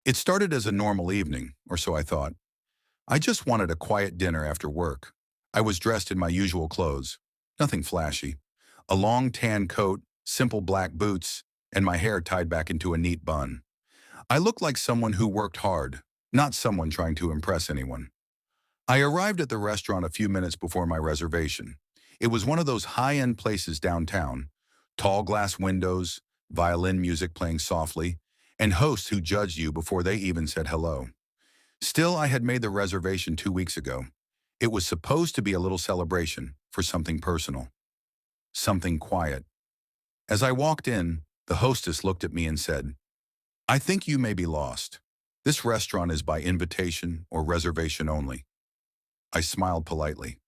It started as a normal evening, or so I thought. I just wanted a quiet dinner after work. I was dressed in my usual clothes, nothing flashy. A long tan coat, simple black boots, and my hair tied back into a neat bun. I looked like someone who worked hard, not someone trying to impress anyone. I arrived at the restaurant a few minutes before my reservation. It was one of those high-end places downtown, tall glass windows, violin music playing softly, and hosts who judged you before they even said hello. Still, I had made the reservation 2 weeks ago. It was supposed to be a little celebration for something personal, something quiet. As I walked in, the hostess looked at me and said, "I think you may be lost. This restaurant is by invitation or reservation only." I smiled politely.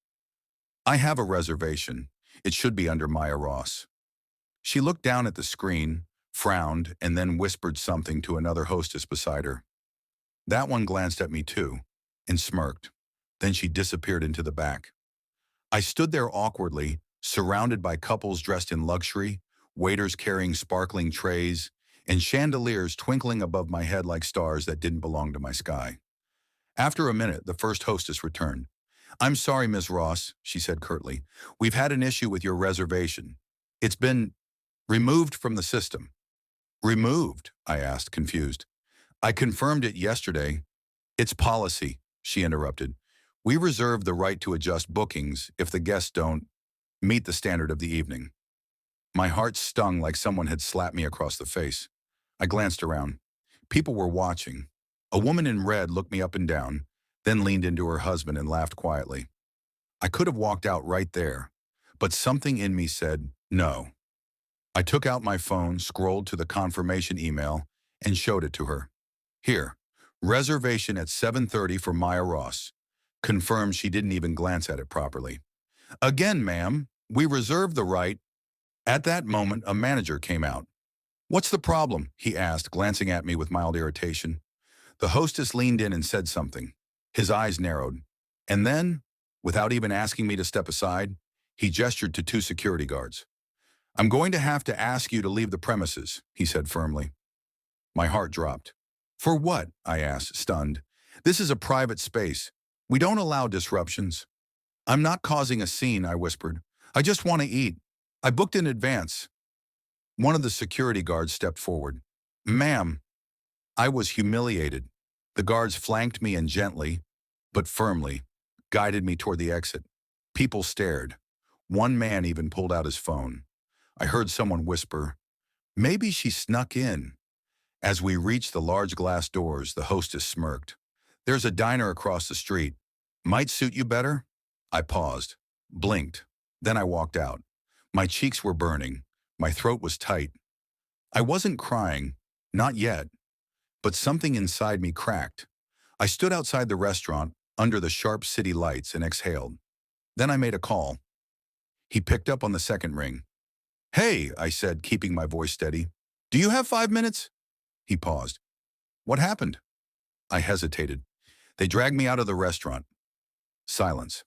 "I have a reservation. It should be under Maya Ross." She looked down at the screen, frowned, and then whispered something to another hostess beside her. That one glanced at me too, and smirked. Then she disappeared into the back. I stood there awkwardly, surrounded by couples dressed in luxury, waiters carrying sparkling trays, and chandeliers twinkling above my head like stars that didn't belong to my sky. After a minute, the first hostess returned. "I'm sorry, Ms. Ross," she said curtly. "We've had an issue with your reservation. It's been removed from the system." "Removed?" I asked, confused. "I confirmed it yesterday." "It's policy," she interrupted. "We reserve the right to adjust bookings if the guests don't meet the standard of the evening." My heart stung like someone had slapped me across the face. I glanced around. People were watching. A woman in red looked me up and down, then leaned into her husband and laughed quietly. I could have walked out right there, but something in me said, no. I took out my phone, scrolled to the confirmation email, and showed it to her. "Here, reservation at 7:30 for Maya Ross." Confirmed she didn't even glance at it properly. "Again, ma'am, we reserve the right." At that moment, a manager came out. "What's the problem?" he asked, glancing at me with mild irritation. The hostess leaned in and said something. His eyes narrowed. And then, without even asking me to step aside, he gestured to two security guards. "I'm going to have to ask you to leave the premises," he said firmly. My heart dropped. "For what?" I asked, stunned. "This is a private space. We don't allow disruptions." "I'm not causing a scene," I whispered. "I just want to eat. I booked in advance." One of the security guards stepped forward. "Ma'am." I was humiliated. The guards flanked me and gently, but firmly, guided me toward the exit. People stared. One man even pulled out his phone. I heard someone whisper, "Maybe she snuck in." As we reached the large glass doors, the hostess smirked. "There's a diner across the street. Might suit you better?" I paused, blinked. Then I walked out. My cheeks were burning. My throat was tight. I wasn't crying, not yet, but something inside me cracked. I stood outside the restaurant, under the sharp city lights, and exhaled. Then I made a call. He picked up on the second ring. "Hey," I said, keeping my voice steady. "Do you have 5 minutes?" He paused. "What happened?" I hesitated. "They dragged me out of the restaurant." Silence.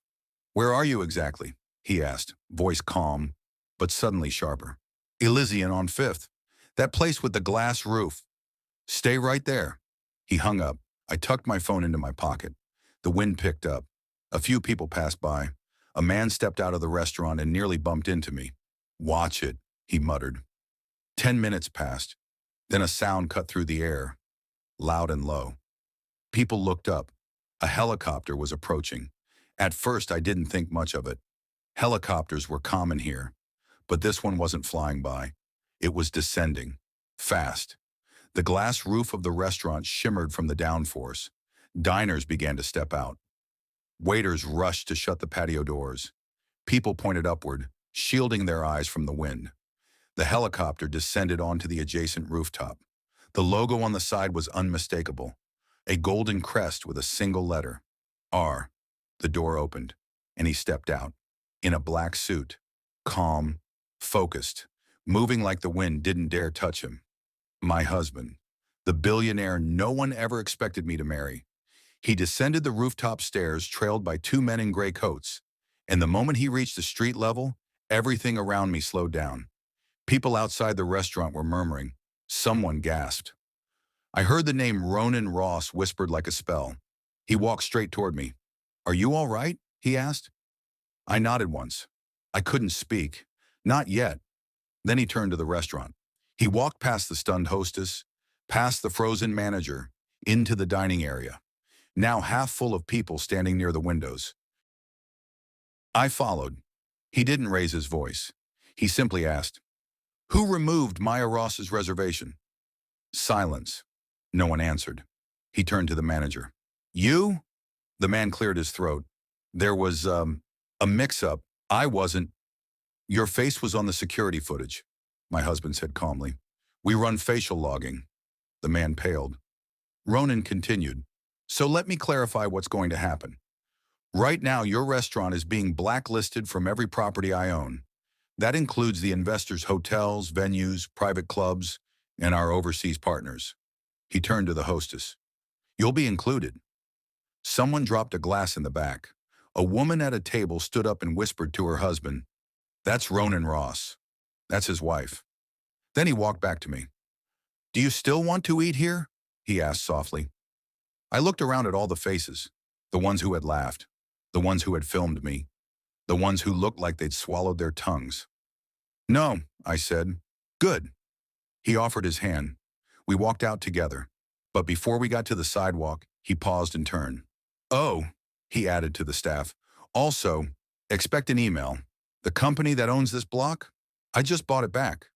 "Where are you exactly?" he asked, voice calm, but suddenly sharper. "Elysian on 5th. That place with the glass roof." "Stay right there." He hung up. I tucked my phone into my pocket. The wind picked up. A few people passed by. A man stepped out of the restaurant and nearly bumped into me. "Watch it," he muttered. 10 minutes passed. Then a sound cut through the air, loud and low. People looked up. A helicopter was approaching. At first, I didn't think much of it. Helicopters were common here, but this one wasn't flying by. It was descending, fast. The glass roof of the restaurant shimmered from the downforce. Diners began to step out. Waiters rushed to shut the patio doors. People pointed upward, shielding their eyes from the wind. The helicopter descended onto the adjacent rooftop. The logo on the side was unmistakable, a golden crest with a single letter, R. The door opened, and he stepped out, in a black suit, calm, focused, moving like the wind didn't dare touch him. My husband, the billionaire no one ever expected me to marry. He descended the rooftop stairs, trailed by two men in gray coats, and the moment he reached the street level, everything around me slowed down. People outside the restaurant were murmuring. Someone gasped. I heard the name Ronan Ross whispered like a spell. He walked straight toward me. "Are you all right?" he asked. I nodded once. I couldn't speak. Not yet. Then he turned to the restaurant. He walked past the stunned hostess, past the frozen manager, into the dining area, now half full of people standing near the windows. I followed. He didn't raise his voice. He simply asked, "Who removed Maya Ross's reservation?" Silence. No one answered. He turned to the manager. "You?" The man cleared his throat. "There was, a mix-up. I wasn't." "Your face was on the security footage," my husband said calmly. "We run facial logging." The man paled. Ronan continued. "So let me clarify what's going to happen. Right now, your restaurant is being blacklisted from every property I own. That includes the investors' hotels, venues, private clubs, and our overseas partners." He turned to the hostess. "You'll be included." Someone dropped a glass in the back. A woman at a table stood up and whispered to her husband, "That's Ronan Ross. That's his wife." Then he walked back to me. "Do you still want to eat here?" he asked softly. I looked around at all the faces, the ones who had laughed, the ones who had filmed me, the ones who looked like they'd swallowed their tongues. "No," I said. "Good." He offered his hand. We walked out together. But before we got to the sidewalk, he paused and turned. "Oh," he added to the staff. "Also, expect an email. The company that owns this block? I just bought it back."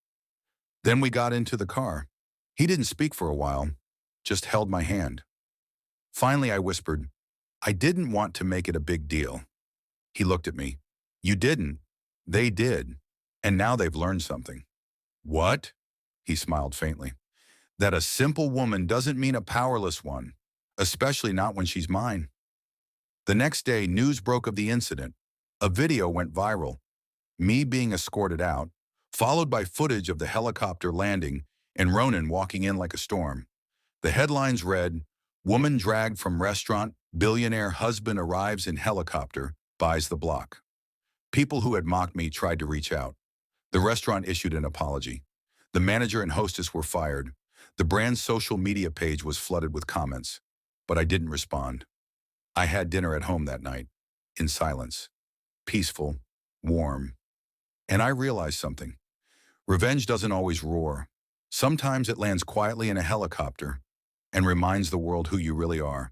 Then we got into the car. He didn't speak for a while, just held my hand. Finally, I whispered, "I didn't want to make it a big deal." He looked at me. "You didn't. They did. And now they've learned something." "What?" He smiled faintly. "That a simple woman doesn't mean a powerless one, especially not when she's mine." The next day, news broke of the incident. A video went viral, me being escorted out, followed by footage of the helicopter landing and Ronan walking in like a storm. The headlines read, "Woman dragged from restaurant, billionaire husband arrives in helicopter, buys the block." People who had mocked me tried to reach out. The restaurant issued an apology. The manager and hostess were fired. The brand's social media page was flooded with comments. But I didn't respond. I had dinner at home that night, in silence, peaceful, warm. And I realized something. Revenge doesn't always roar. Sometimes it lands quietly in a helicopter and reminds the world who you really are.